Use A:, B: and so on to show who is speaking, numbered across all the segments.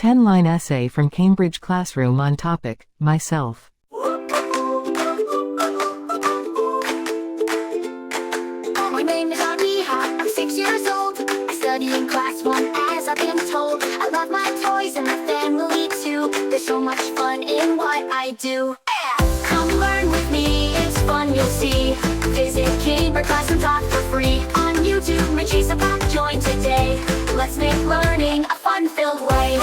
A: 10-line essay from Cambridge Classroom on topic, myself.
B: My name is Ariha, I'm 6 years old. I study in class 1 as I've been told. I love my toys and my family too. There's so much fun in what I do. Come learn with me, it's fun you'll see. Visit Cambridge Classroom Talk for free. On YouTube, Majisa Pop, join today. Let's make learning a fun-filled way.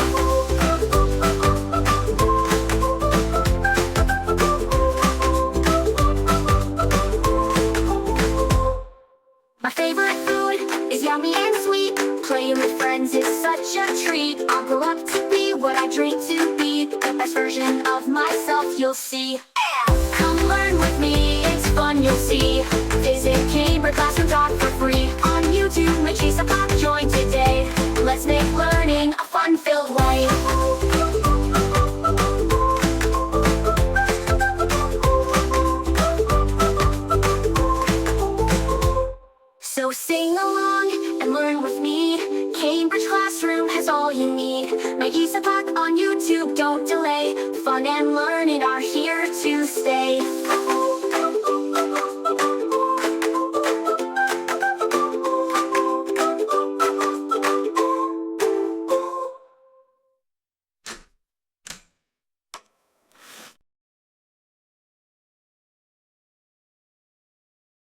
B: My favorite food is yummy and sweet. Playing with friends is such a treat. I'll grow up to be what I dream to be. The best version of myself you'll see. Come learn with me, it's fun you'll see. Visit Cambridge Classroom Talk for free. On YouTube, Majisa Pop, join today. Let's make learning a fun-filled way. So sing along and learn with me. Cambridge Classroom has all you need. Majisa Pop on YouTube, don't delay. Fun and learning are here to stay.